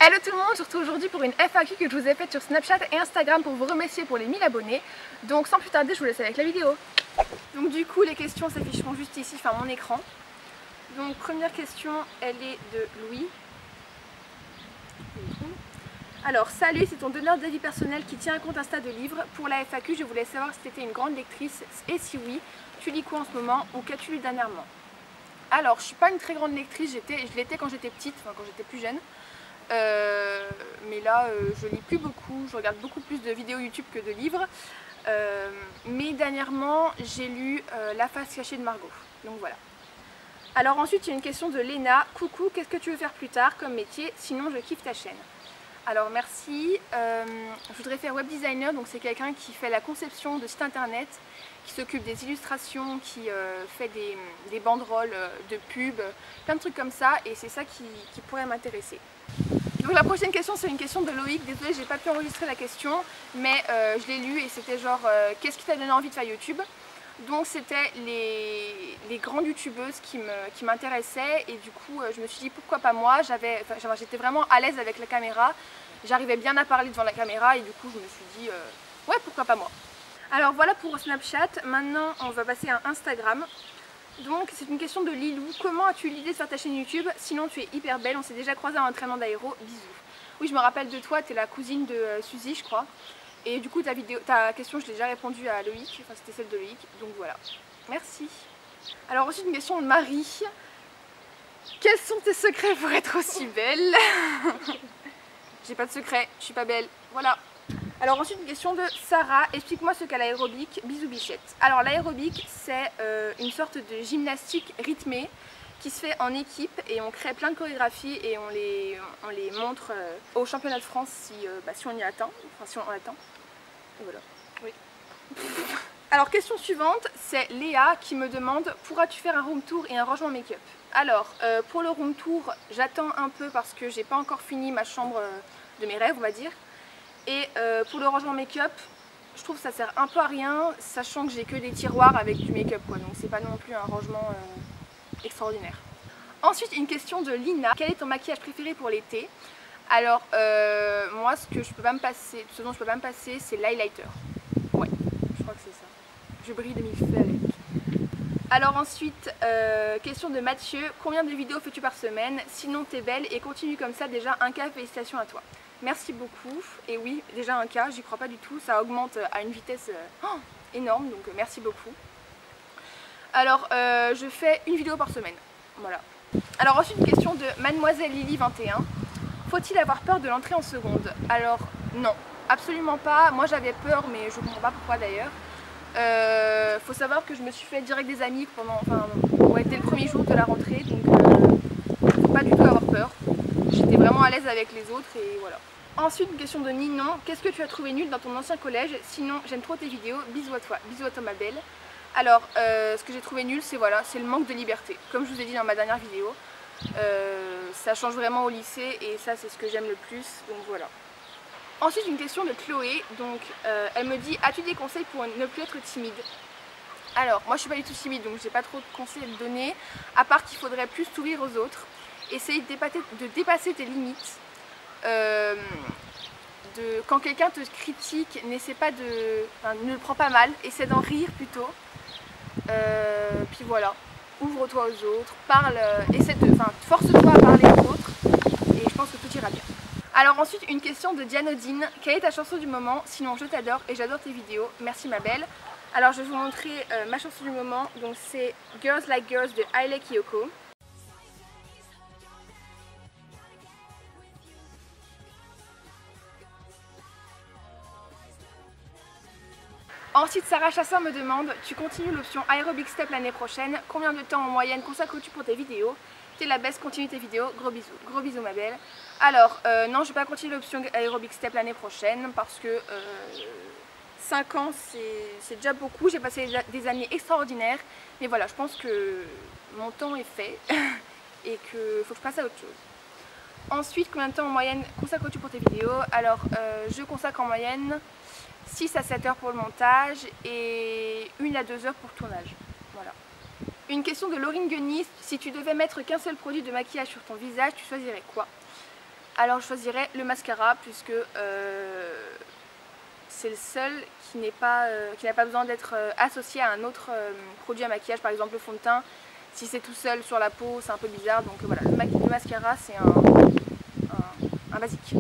Hello tout le monde, je vous retrouve aujourd'hui pour une FAQ que je vous ai faite sur Snapchat et Instagram pour vous remercier pour les 1000 abonnés. Donc sans plus tarder, je vous laisse avec la vidéo. Donc du coup, les questions s'afficheront juste ici, enfin mon écran. Donc première question, elle est de Louis. Alors salut, c'est ton donneur d'avis personnel qui tient un compte Insta de livres. Pour la FAQ, je voulais savoir si tu étais une grande lectrice et si oui, tu lis quoi en ce moment ou qu'as-tu lu dernièrement? Alors, je suis pas une très grande lectrice, je l'étais quand j'étais petite, enfin quand j'étais plus jeune. Mais là je lis plus beaucoup, je regarde beaucoup plus de vidéos YouTube que de livres. Mais dernièrement j'ai lu La face cachée de Margot, donc voilà. Alors ensuite il y a une question de Léna. Coucou, qu'est-ce que tu veux faire plus tard comme métier? Sinon je kiffe ta chaîne. Alors merci, je voudrais faire web designer, donc c'est quelqu'un qui fait la conception de sites internet, qui s'occupe des illustrations, qui fait des banderoles de pub, plein de trucs comme ça, et c'est ça qui pourrait m'intéresser. Donc la prochaine question, c'est une question de Loïc. Désolée, j'ai pas pu enregistrer la question, mais je l'ai lue et c'était genre qu'est-ce qui t'a donné envie de faire YouTube? Donc c'était les grandes youtubeuses qui m'intéressaient, et du coup je me suis dit pourquoi pas moi. J'étais vraiment à l'aise avec la caméra, j'arrivais bien à parler devant la caméra, et du coup je me suis dit ouais, pourquoi pas moi. Alors voilà pour Snapchat. Maintenant on va passer à Instagram. Donc c'est une question de Lilou. Comment as-tu l'idée de faire ta chaîne YouTube? Sinon tu es hyper belle, on s'est déjà croisé à un entraînement d'aéro, bisous. Oui, je me rappelle de toi, tu es la cousine de Suzy je crois. Et du coup ta question je l'ai déjà répondu à Loïc, enfin c'était celle de Loïc, donc voilà. Merci. Alors ensuite une question de Marie. Quels sont tes secrets pour être aussi belle? J'ai pas de secret, je suis pas belle, voilà. Alors ensuite une question de Sarah, explique-moi ce qu'est l'aérobic, bisous bichette. Alors l'aérobic c'est une sorte de gymnastique rythmée qui se fait en équipe, et on crée plein de chorégraphies et on les montre au championnat de France si on y atteint, enfin si on atteint. Et voilà. Oui. Alors question suivante, c'est Léa qui me demande pourras-tu faire un room tour et un rangement make-up? Alors pour le room tour j'attends un peu parce que j'ai pas encore fini ma chambre de mes rêves on va dire. Et pour le rangement make-up, je trouve que ça sert un peu à rien, sachant que j'ai que des tiroirs avec du make-up quoi, donc c'est pas non plus un rangement extraordinaire. Ensuite une question de Lina, quel est ton maquillage préféré pour l'été? Alors moi ce dont je peux pas me passer c'est l'highlighter. Ouais, je crois que c'est ça. Je brille de mille feux avec. Alors ensuite, question de Mathieu, combien de vidéos fais-tu par semaine? Sinon t'es belle et continue comme ça, déjà 1K, félicitations à toi. Merci beaucoup, et oui, déjà 1K, j'y crois pas du tout, ça augmente à une vitesse énorme, donc merci beaucoup. Alors, je fais une vidéo par semaine, voilà. Alors ensuite, une question de Mademoiselle Lily 21. Faut-il avoir peur de l'entrée en seconde? Alors, non, absolument pas. Moi j'avais peur, mais je comprends pas pourquoi d'ailleurs. Faut savoir que je me suis fait direct des amis dès le premier jour de la rentrée, donc faut pas du tout avoir peur. J'étais vraiment à l'aise avec les autres et voilà. Ensuite une question de Ninon, qu'est-ce que tu as trouvé nul dans ton ancien collège? Sinon j'aime trop tes vidéos, bisous à toi ma belle. Alors ce que j'ai trouvé nul c'est le manque de liberté. Comme je vous ai dit dans ma dernière vidéo, ça change vraiment au lycée et ça c'est ce que j'aime le plus, donc voilà. Ensuite une question de Chloé, donc elle me dit as-tu des conseils pour ne plus être timide? Alors moi je suis pas du tout timide, donc j'ai pas trop de conseils à te donner, à part qu'il faudrait plus s'ouvrir aux autres, essayer de dépasser tes limites. Quand quelqu'un te critique, ne le prends pas mal, essaie d'en rire plutôt. Puis voilà, ouvre-toi aux autres, force-toi à parler aux autres, et je pense que tout ira bien. Alors ensuite une question de Dianodine, quelle est ta chanson du moment? Sinon je t'adore et j'adore tes vidéos, merci ma belle. Alors je vais vous montrer ma chanson du moment, donc c'est Girls Like Girls de Hailey Kiyoko. Ensuite Sarah Chassin me demande, tu continues l'option Aerobic Step l'année prochaine, combien de temps en moyenne consacres-tu pour tes vidéos? T'es la best, continue tes vidéos, gros bisous ma belle. Alors non, je vais pas continuer l'option Aerobic Step l'année prochaine parce que 5 ans c'est déjà beaucoup, j'ai passé des années extraordinaires, mais voilà, je pense que mon temps est fait et que faut que je passe à autre chose. Ensuite, combien de temps en moyenne consacres-tu pour tes vidéos? Alors je consacre en moyenne 6 à 7 heures pour le montage et 1 à 2 heures pour le tournage. Voilà. Une question de Laurine Guenis, si tu devais mettre qu'un seul produit de maquillage sur ton visage, tu choisirais quoi? Alors je choisirais le mascara puisque c'est le seul qui n'a pas besoin d'être associé à un autre produit à maquillage, par exemple le fond de teint. Si c'est tout seul sur la peau, c'est un peu bizarre, donc voilà, le mascara c'est un basique.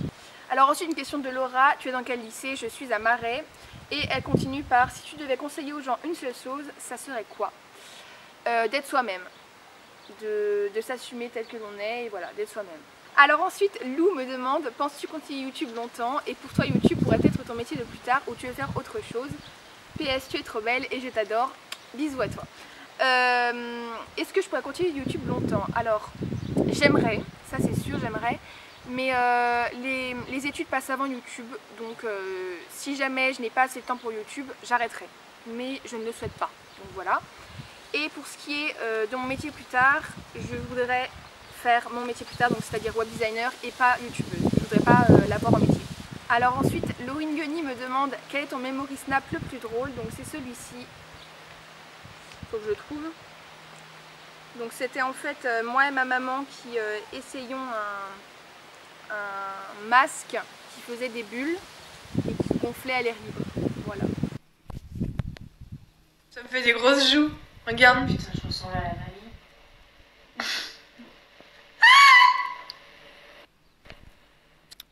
Alors ensuite une question de Laura, tu es dans quel lycée? Je suis à Marais. Et elle continue par, si tu devais conseiller aux gens une seule chose, ça serait quoi? D'être soi-même, de s'assumer tel que l'on est, et voilà, d'être soi-même. Alors ensuite, Lou me demande, penses-tu continuer YouTube longtemps? Et pour toi, YouTube pourrait être ton métier de plus tard ou tu veux faire autre chose? PS, tu es trop belle et je t'adore. Bisous à toi. Est-ce que je pourrais continuer YouTube longtemps? Alors, j'aimerais, ça c'est sûr, j'aimerais. Mais les études passent avant YouTube, donc si jamais je n'ai pas assez de temps pour YouTube, j'arrêterai. Mais je ne le souhaite pas, donc voilà. Et pour ce qui est de mon métier plus tard, je voudrais faire mon métier plus tard, donc c'est-à-dire web designer et pas youtubeuse. Je ne voudrais pas l'avoir en métier. Alors ensuite, Laurine Gueny me demande quel est ton memory snap le plus drôle, donc c'est celui-ci. Il faut que je le trouve. Donc c'était en fait moi et ma maman qui essayions un masque qui faisait des bulles et qui gonflait à l'air libre. Voilà. Ça me fait des grosses joues. Regarde. Putain, je ressemble à la mamie.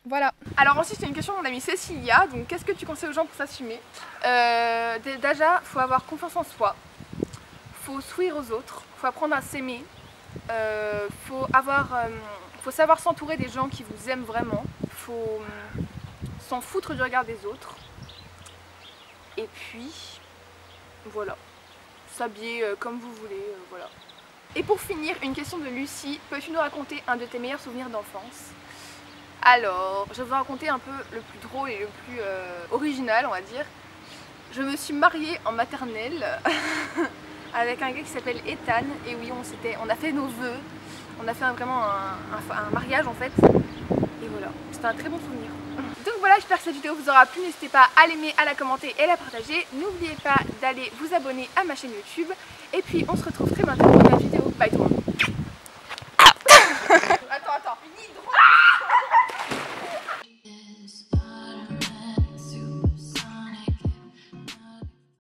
Voilà. Alors ensuite c'est une question de mon amie Cécilia. Donc qu'est-ce que tu conseilles aux gens pour s'assumer? Déjà, faut avoir confiance en soi. Faut sourire aux autres. Faut apprendre à s'aimer. Faut savoir s'entourer des gens qui vous aiment vraiment. Faut s'en foutre du regard des autres. Et puis, voilà. S'habiller comme vous voulez, voilà. Et pour finir, une question de Lucie. Peux-tu nous raconter un de tes meilleurs souvenirs d'enfance? Alors, je vais vous raconter un peu le plus drôle et le plus original, on va dire. Je me suis mariée en maternelle avec un gars qui s'appelle Ethan. Et oui, on a fait nos vœux. On a fait vraiment un mariage en fait. Et voilà, c'était un très bon souvenir. Donc voilà, j'espère que cette vidéo vous aura plu. N'hésitez pas à l'aimer, à la commenter et à la partager. N'oubliez pas d'aller vous abonner à ma chaîne YouTube. Et puis on se retrouve très bientôt pour une nouvelle vidéo. Bye tout le monde.